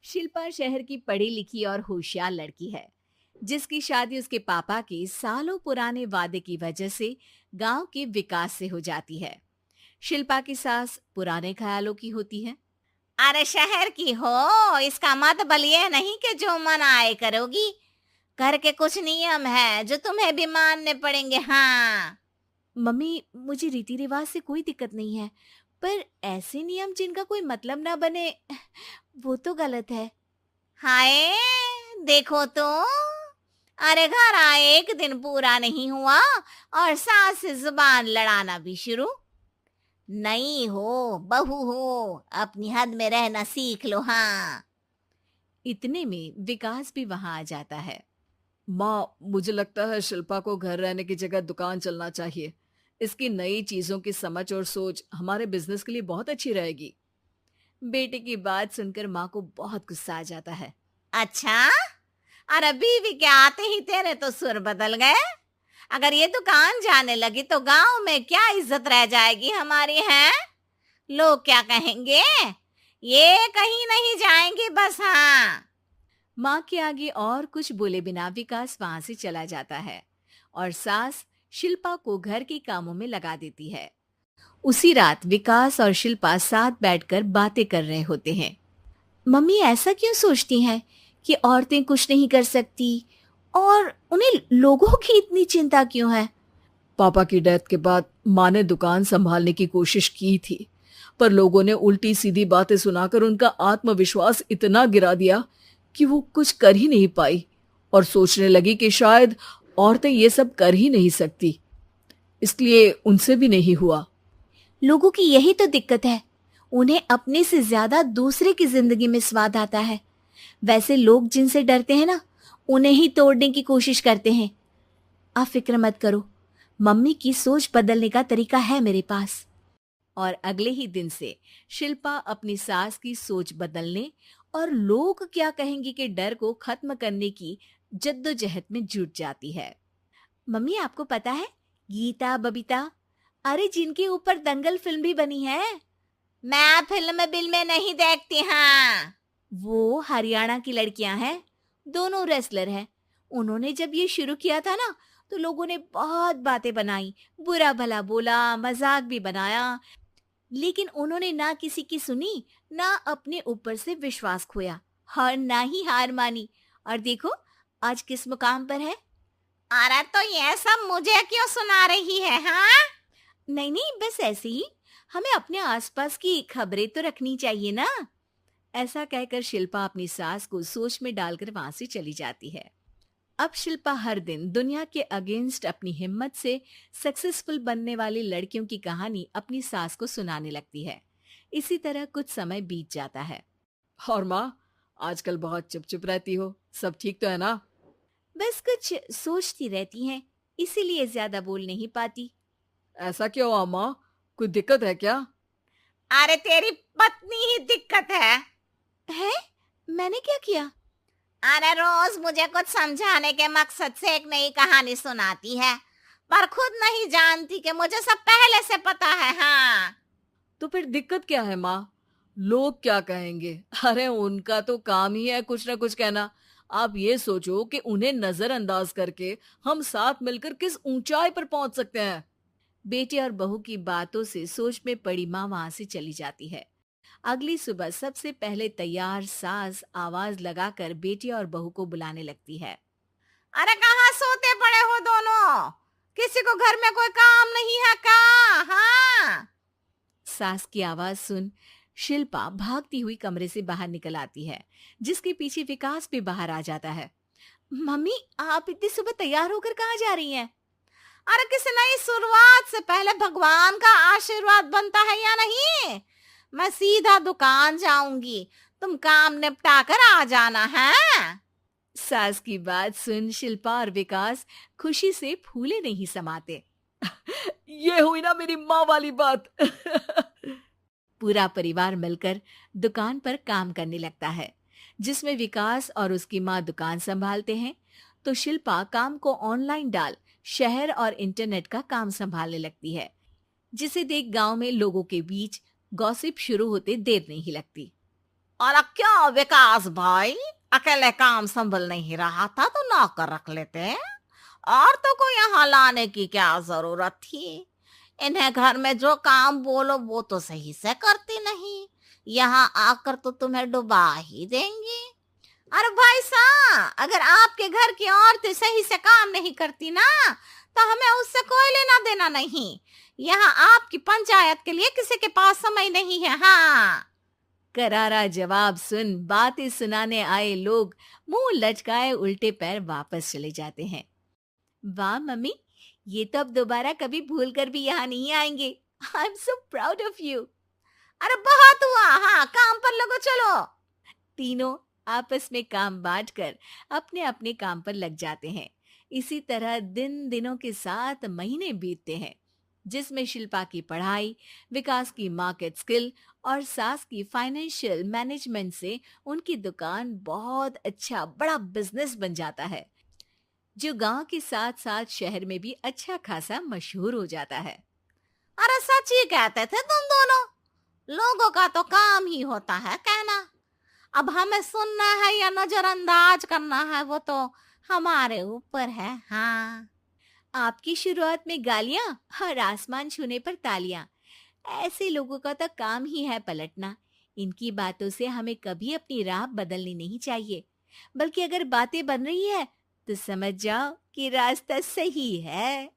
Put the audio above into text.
शिल्पा शहर की पढ़ी लिखी और होशियार लड़की है, जिसकी शादी उसके पापा के सालों पुराने वादे की वजह से गांव के विकास से हो जाती है। शिल्पा की सास पुराने ख्यालों की होती है। अरे शहर की हो, इसका मतलब ये नहीं कि जो मन आए करोगी। घर के कुछ नियम है जो तुम्हें भी मानने पड़ेंगे। हाँ। मम्मी, मुझे रीति रिवाज से कोई दिक्कत नहीं है, पर ऐसे नियम जिनका कोई मतलब ना बने वो तो गलत है। हाय, देखो तो। अरे घर आए एक दिन पूरा नहीं हुआ और सास से जुबान लड़ाना भी शुरू। नहीं हो, बहू हो, अपनी हद में रहना सीख लो। हाँ। इतने में विकास भी वहां आ जाता है। माँ, मुझे लगता है शिल्पा को घर रहने की जगह दुकान चलना चाहिए। इसकी नई चीजों की समझ और सोच हमारे बिजनेस के लिए बहुत अच्छी रहेगी। बेटे की बात सुनकर माँ को बहुत गुस्सा आ जाता है। अच्छा, अरे बीवी के आते ही तेरे तो सुर बदल गए। अगर ये दुकान जाने लगी तो गांव में क्या इज्जत रह जाएगी हमारी है? लोग क्या कहेंगे? ये कहीं नहीं जाएंगी बस। हाँ। माँ के आगे और कुछ बोले बिना विकास वहां से चला जाता है और सास शिल्पा को घर के कामों में लगा देती है। उसी रात विकास और शिल्पा साथ बैठकर बातें कर रहे होते हैं। मम्मी ऐसा क्यों सोचती हैं कि औरतें कुछ नहीं कर सकती, और उन्हें लोगों की इतनी चिंता क्यों है? पापा की डेथ के बाद माँ ने दुकान संभालने की कोशिश की थी, पर लोगों ने उल्टी सीधी बातें सुनाकर उनका आत्मविश्वास इतना गिरा दिया कि वो कुछ कर ही नहीं पाई और सोचने लगी कि शायद औरतें ये सब कर ही नहीं सकती। इसलिए उनसे भी नहीं हुआ। लोगों की यही तो दिक्कत है, उन्हें अपने से ज्यादा दूसरे की जिंदगी में स्वाद आता है। वैसे लोग जिनसे डरते हैं ना, उन्हें ही तोड़ने की कोशिश करते हैं। आप फिक्र मत करो, मम्मी की सोच बदलने का तरीका है मेरे पास। और अगले ही दिन से शिल्पा अपनी सास की सोच बदलने और लोग क्या कहेंगे के डर को खत्म करने की जद्दोजहद में जुट जाती है। मम्मी, आपको पता है, गीता बबीता, अरे जिनके ऊपर दंगल फिल्म भी बनी है, मैं फिल्म बिल में नहीं देखती। हाँ। वो हरियाणा की लड़कियां हैं। दोनों रेसलर हैं। उन्होंने जब ये शुरू किया था ना, तो लोगों ने बहुत बातें बनाई, बुरा भला बोला, मजाक भी बनाया, लेकिन उन्होंने ना किसी की सुनी, ना अपने ऊपर से विश्वास खोया और ना ही हार मानी। और देखो आज किस मुकाम पर है। अरे तो ये सब मुझे क्यों सुना रही है? हाँ। नहीं नहीं, बस ऐसे ही, हमें अपने आसपास की खबरें तो रखनी चाहिए ना। ऐसा कहकर शिल्पा अपनी सास को सोच में डालकर वहां से चली जाती है। अब शिल्पा हर दिन दुनिया के अगेंस्ट अपनी हिम्मत से सक्सेसफुल बनने वाली लड़कियों की कहानी अपनी सास को सुनाने लगती है। इसी तरह कुछ समय बीत जाता है। और माँ, आजकल बहुत चुप चुप रहती हो, सब ठीक तो है ना? बस कुछ सोचती रहती हैं, इसीलिए ज्यादा बोल नहीं पाती। ऐसा क्यों हुआ माँ? कोई दिक्कत है क्या? अरे तेरी पत्नी ही दिक्कत है? मैंने क्या किया? अरे रोज मुझे कुछ समझाने के मकसद से एक नई कहानी सुनाती है, पर खुद नहीं जानती कि मुझे सब पहले से पता है। हाँ। तो फिर दिक्कत क्या है माँ? लोग क्या कहेंगे? अरे उनका तो काम ही है कुछ ना कुछ कहना। आप ये सोचो कि उन्हें नजरअंदाज करके हम साथ मिलकर किस ऊंचाई पर पहुंच सकते हैं। बेटे और बहू की बातों से सोच में पड़ी माँ वहां से चली जाती है। अगली सुबह सबसे पहले तैयार सास आवाज लगाकर बेटे और बहू को बुलाने लगती है। अरे कहाँ सोते पड़े हो दोनों? किसी को घर में कोई काम नहीं है का? हाँ। सास की आवाज सुन शिल्पा भागती हुई कमरे से बाहर निकल आती है, जिसके पीछे विकास भी बाहर आ जाता है। मम्मी, आप इतनी सुबह तैयार होकर कहाँ जा रही हैं? अरे किसी नई शुरुआत से पहले भगवान का आशीर्वाद बनता है या नहीं? मैं सीधा दुकान जाऊंगी, तुम काम निपटा कर आ जाना है। सास की बात सुन शिल्पा और विकास खुशी से फूले नहीं समाते। ये हुई ना मेरी माँ वाली बात। पूरा परिवार मिलकर दुकान पर काम करने लगता है, जिसमें विकास और उसकी माँ दुकान संभालते हैं, तो शिल्पा काम को ऑनलाइन डाल शहर और इंटरनेट का काम संभालने लगती है, जिसे देख गांव में लोगों के बीच गॉसिप शुरू होते देर नहीं लगती। और क्या विकास भाई, अकेले काम संभल नहीं रहा था तो नौकर रख लेते, और तो को यहाँ लाने की क्या जरूरत थी। इन्हें घर में जो काम बोलो वो तो सही से करती नहीं, यहाँ आकर तो तुम्हें डुबा ही देंगी। अरे भाई साहब, अगर आपके घर की औरतें सही से काम नहीं करती ना तो हमें उससे कोई लेना देना नहीं। यहाँ आपकी पंचायत के लिए किसी के पास समय नहीं है। हाँ, करारा जवाब सुन बातें सुनाने आए लोग मुंह लटकाए उल्टे पैर वापस चले जाते हैं। वाह मम्मी, ये तो अब दोबारा कभी भूल कर भी यहाँ नहीं आएंगे। I am so proud of you. अरे बहुत हुआ, हाँ काम पर लगो चलो। तीनों आपस में काम बांटकर अपने अपने काम पर लग जाते हैं। इसी तरह दिन दिनों के साथ महीने बीतते हैं, जिसमें शिल्पा की पढ़ाई, विकास की मार्केट स्किल और सास की फाइनेंशियल मैनेजमेंट से उनकी दुकान बहुत अच्छा बड़ा बिजनेस बन जाता है, जो गांव के साथ साथ शहर में भी अच्छा खासा मशहूर हो जाता है। अरे सच ही कहते थे तुम दोनों, लोगों का तो काम ही होता है कहना। अब हमें सुनना है या नजरअंदाज करना है वो तो हमारे ऊपर है। हाँ, आपकी शुरुआत में गालियां और आसमान छूने पर तालियां, ऐसे लोगों का तो काम ही है पलटना। इनकी बातों से हमें कभी अपनी राह बदलनी नहीं चाहिए, बल्कि अगर बातें बन रही है तो समझ जाओ कि रास्ता सही है।